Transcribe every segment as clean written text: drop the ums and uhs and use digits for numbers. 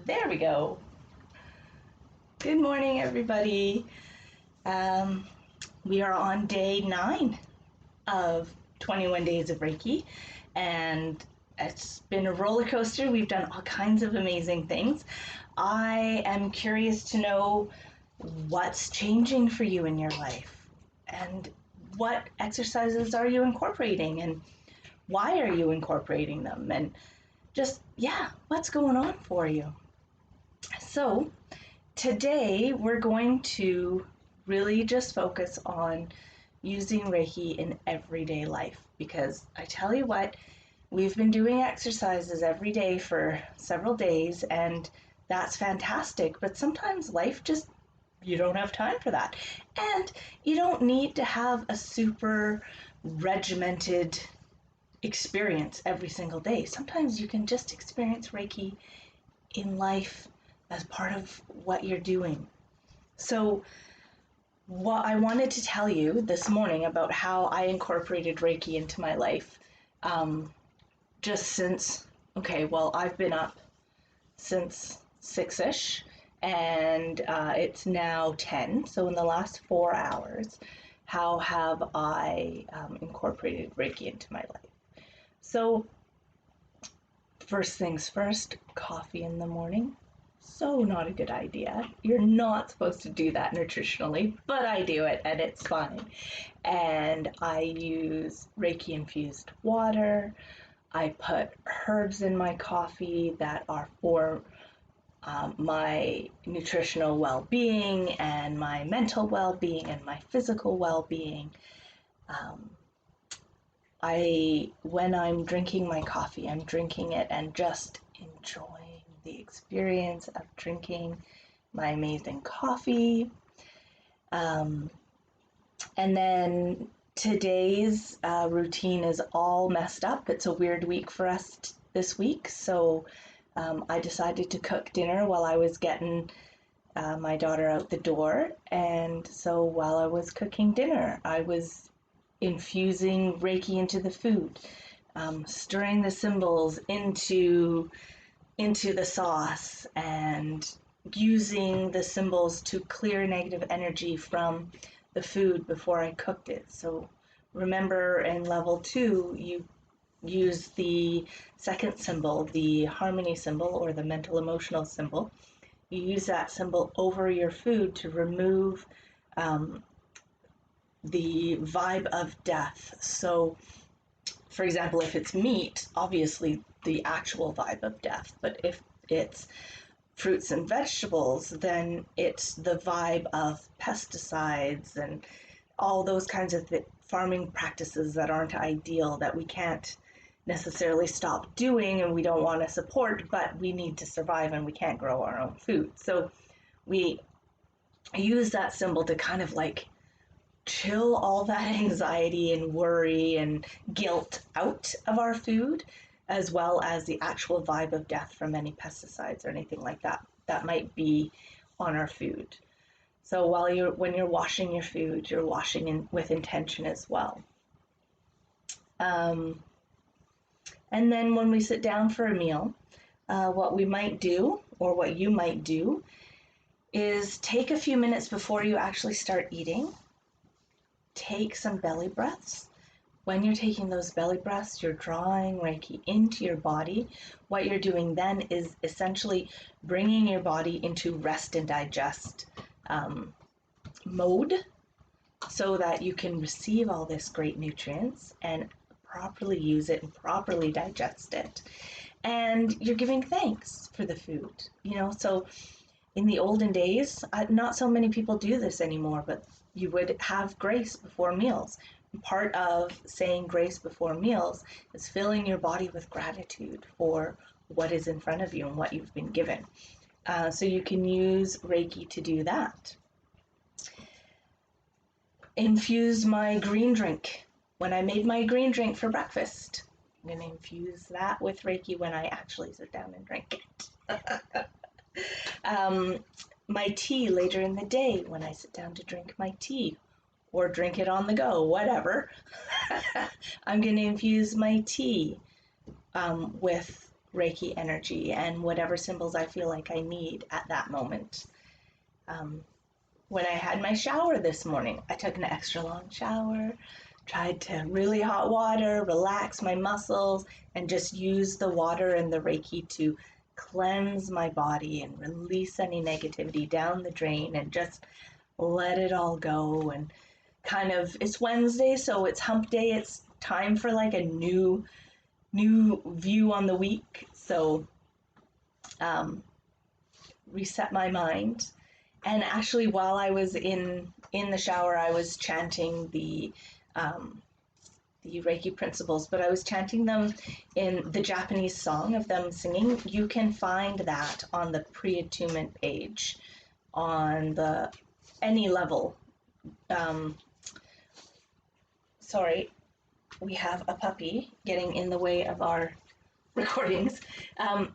There we go. Good morning, everybody. We are on day 9 of 21 Days of Reiki, and it's been a roller coaster. We've done all kinds of amazing things. I am curious to know what's changing for you in your life, and what exercises are you incorporating, and why are you incorporating them, and just, what's going on for you? So, today we're going to really just focus on using Reiki in everyday life, because I tell you what, we've been doing exercises every day for several days, and that's fantastic, but sometimes life just, you don't have time for that. And you don't need to have a super regimented experience every single day. Sometimes you can just experience Reiki in life as part of what you're doing. So what I wanted to tell you this morning about how I incorporated Reiki into my life, just since, I've been up since 6ish, and it's now 10, so in the last 4 hours, how have I incorporated Reiki into my life? So first things first, coffee in the morning. So not a good idea. You're not supposed to do that nutritionally, but I do it and it's fine. And I use Reiki infused water. I put herbs in my coffee that are for my nutritional well-being and my mental well-being and my physical well-being. When I'm drinking my coffee, I'm drinking it and just enjoying the experience of drinking my amazing coffee. And then today's routine is all messed up. It's a weird week for us this week, so I decided to cook dinner while I was getting my daughter out the door. And so while I was cooking dinner, I was infusing Reiki into the food, stirring the symbols into the sauce, and using the symbols to clear negative energy from the food before I cooked it. So remember, in level 2, you use the second symbol, the harmony symbol or the mental emotional symbol. You use that symbol over your food to remove the vibe of death. So, for example, if it's meat, obviously the actual vibe of death, but if it's fruits and vegetables, then it's the vibe of pesticides and all those kinds of farming practices that aren't ideal, that we can't necessarily stop doing and we don't want to support, but we need to survive and we can't grow our own food. So we use that symbol to kind of like chill all that anxiety and worry and guilt out of our food, as well as the actual vibe of death from any pesticides or anything like that that might be on our food. So when you're washing your food, you're washing with intention as well. And then when we sit down for a meal, what we might do, or what you might do, is take a few minutes before you actually start eating. Take some belly breaths. When you're taking those belly breaths, you're drawing Reiki into your body. What you're doing then is essentially bringing your body into rest and digest mode, so that you can receive all this great nutrients and properly use it and properly digest it. And you're giving thanks for the food, so in the olden days, not so many people do this anymore, but you would have grace before meals. Part of saying grace before meals is filling your body with gratitude for what is in front of you and what you've been given. So you can use Reiki to do that. Infuse my green drink. When I made my green drink for breakfast, I'm going to infuse that with Reiki when I actually sit down and drink it. My tea later in the day when I sit down to drink my tea, or drink it on the go, whatever. I'm going to infuse my tea with Reiki energy and whatever symbols I feel like I need at that moment. When I had my shower this morning, I took an extra long shower, tried to really hot water, relax my muscles, and just use the water and the Reiki to cleanse my body and release any negativity down the drain and just let it all go. And kind of, it's Wednesday, so it's hump day. It's time for like a new view on the week. So reset my mind. And actually, while I was in the shower, I was chanting the Reiki principles, but I was chanting them in the Japanese song of them singing. You can find that on the pre-attunement page on the any level. Sorry, we have a puppy getting in the way of our recordings.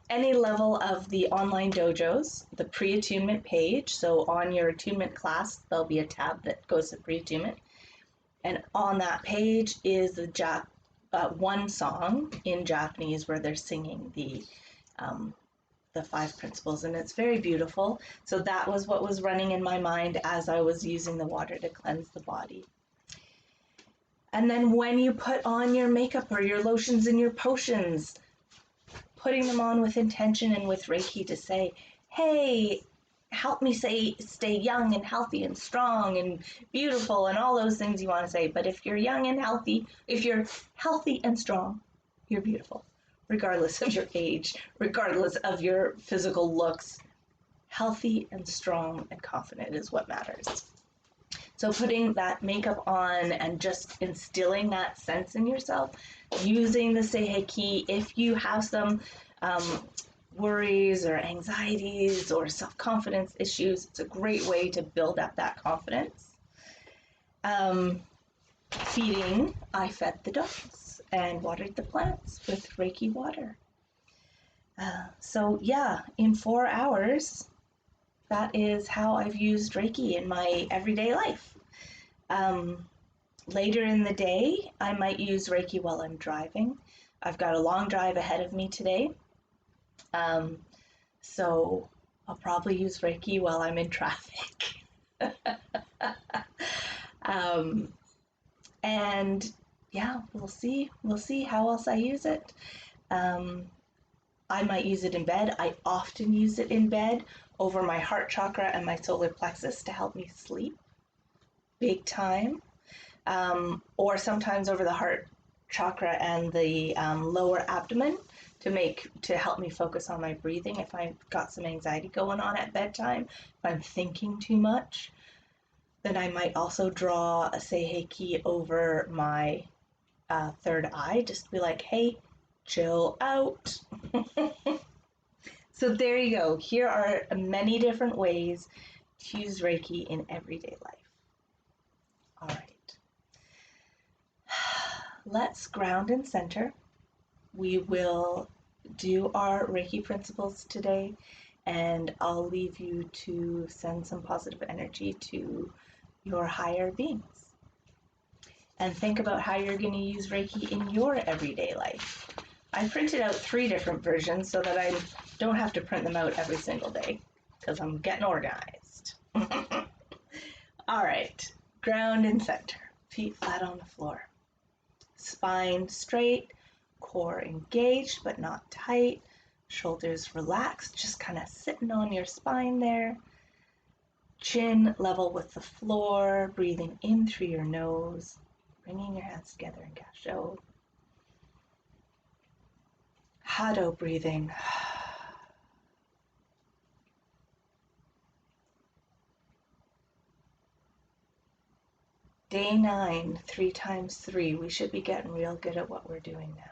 Any level of the online dojos, the pre-attunement page. So on your attunement class, there'll be a tab that goes to pre-attunement. And on that page is the one song in Japanese where they're singing the 5 principles, and it's very beautiful. So that was what was running in my mind as I was using the water to cleanse the body. And then when you put on your makeup or your lotions and your potions, putting them on with intention and with Reiki to say, hey, help me stay young and healthy and strong and beautiful and all those things you want to say. But if you're young and healthy, if you're healthy and strong, you're beautiful, regardless of your age, regardless of your physical looks. Healthy and strong and confident is what matters. So putting that makeup on and just instilling that sense in yourself, using the Seiheki, if you have some worries or anxieties or self-confidence issues, it's a great way to build up that confidence. Feeding, I fed the dogs and watered the plants with Reiki water. So yeah, in 4 hours, that is how I've used Reiki in my everyday life. Later in the day, I might use Reiki while I'm driving. I've got a long drive ahead of me today. So I'll probably use Reiki while I'm in traffic. And yeah, we'll see how else I use it. I might use it in bed. I often use it in bed over my heart chakra and my solar plexus to help me sleep. Big time. Or sometimes over the heart chakra and the lower abdomen to help me focus on my breathing if I've got some anxiety going on at bedtime, if I'm thinking too much. Then I might also draw a Seiheki over my third eye, just to be like, hey, chill out. So there you go. Here are many different ways to use Reiki in everyday life. All right. Let's ground and center. We will do our Reiki principles today, and I'll leave you to send some positive energy to your higher beings. And think about how you're going to use Reiki in your everyday life. I printed out 3 different versions so that I don't have to print them out every single day, because I'm getting organized. All right, ground and center, feet flat on the floor. Spine straight, core engaged but not tight, shoulders relaxed, just kind of sitting on your spine there. Chin level with the floor, breathing in through your nose, bringing your hands together in Gasho. Hado breathing. Day 9, 3 times 3. We should be getting real good at what we're doing now.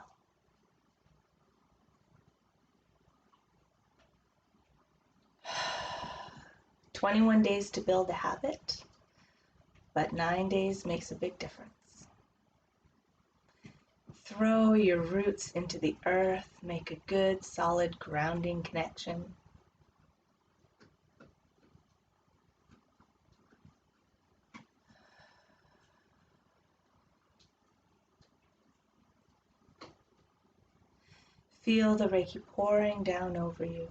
"21 days to build a habit, but 9 days makes a big difference." Throw your roots into the earth, make a good, solid grounding connection. Feel the Reiki pouring down over you.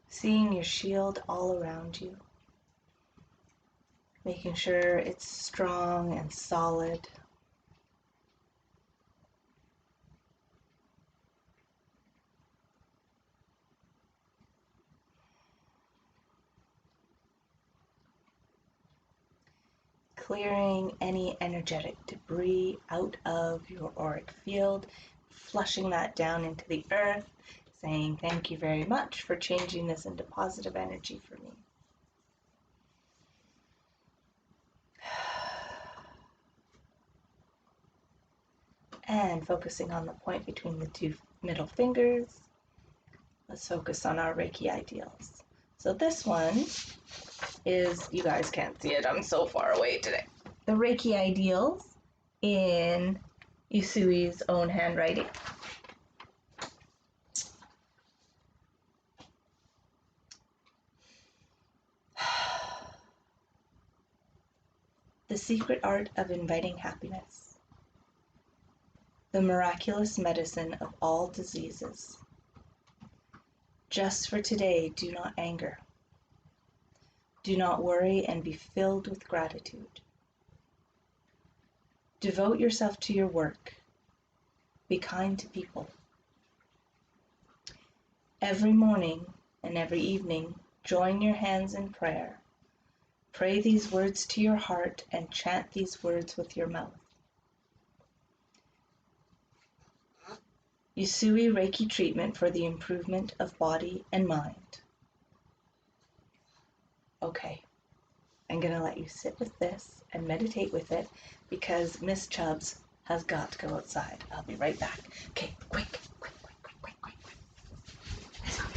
Seeing your shield all around you, making sure it's strong and solid. Clearing any energetic debris out of your auric field, flushing that down into the earth, saying thank you very much for changing this into positive energy for me. And focusing on the point between the two middle fingers, let's focus on our Reiki ideals. So this one is, you guys can't see it, I'm so far away today. The Reiki ideals in Usui's own handwriting. The secret art of inviting happiness. The miraculous medicine of all diseases. Just for today, do not anger. Do not worry and be filled with gratitude. Devote yourself to your work. Be kind to people. Every morning and every evening, join your hands in prayer. Pray these words to your heart and chant these words with your mouth. Usui Reiki treatment for the improvement of body and mind. Okay, I'm going to let you sit with this and meditate with it because Miss Chubbs has got to go outside. I'll be right back. Okay, quick. Let's go.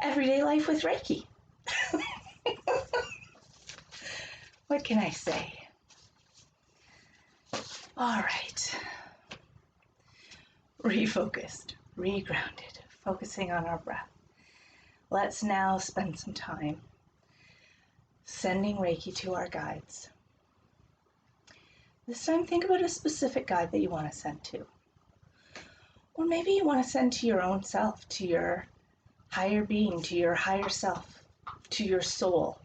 Everyday life with Reiki. What can I say? All right. Refocused, regrounded, focusing on our breath. Let's now spend some time sending Reiki to our guides. This time, think about a specific guide that you want to send to. Or maybe you want to send to your own self, to your higher being, to your higher self, to your soul.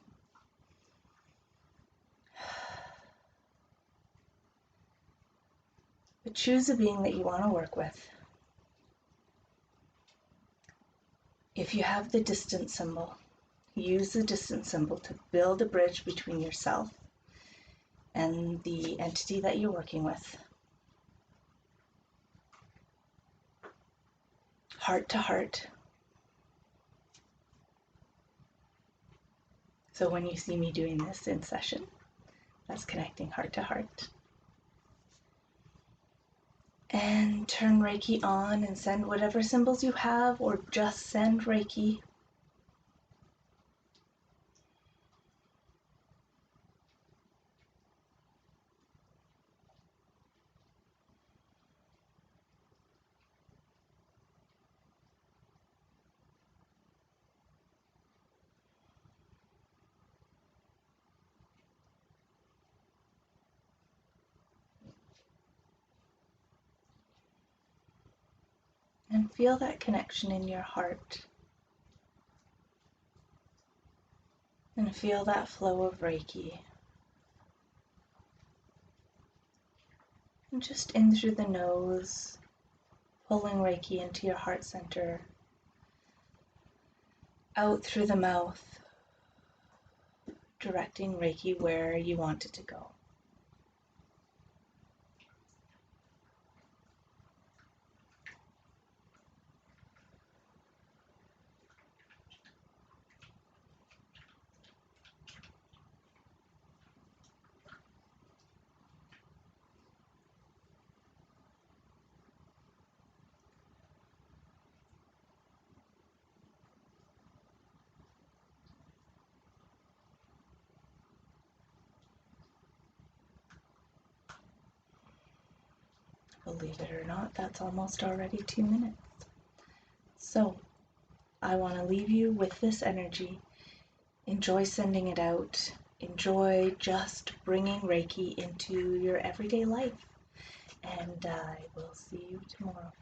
But choose a being that you want to work with. If you have the distance symbol, use the distance symbol to build a bridge between yourself and the entity that you're working with. Heart to heart. So when you see me doing this in session, that's connecting heart to heart. And turn Reiki on and send whatever symbols you have, or just send Reiki. And feel that connection in your heart. And feel that flow of Reiki. And just in through the nose, pulling Reiki into your heart center. Out through the mouth, directing Reiki where you want it to go. Believe it or not, that's almost already 2 minutes. So, I want to leave you with this energy. Enjoy sending it out. Enjoy just bringing Reiki into your everyday life. And I will see you tomorrow.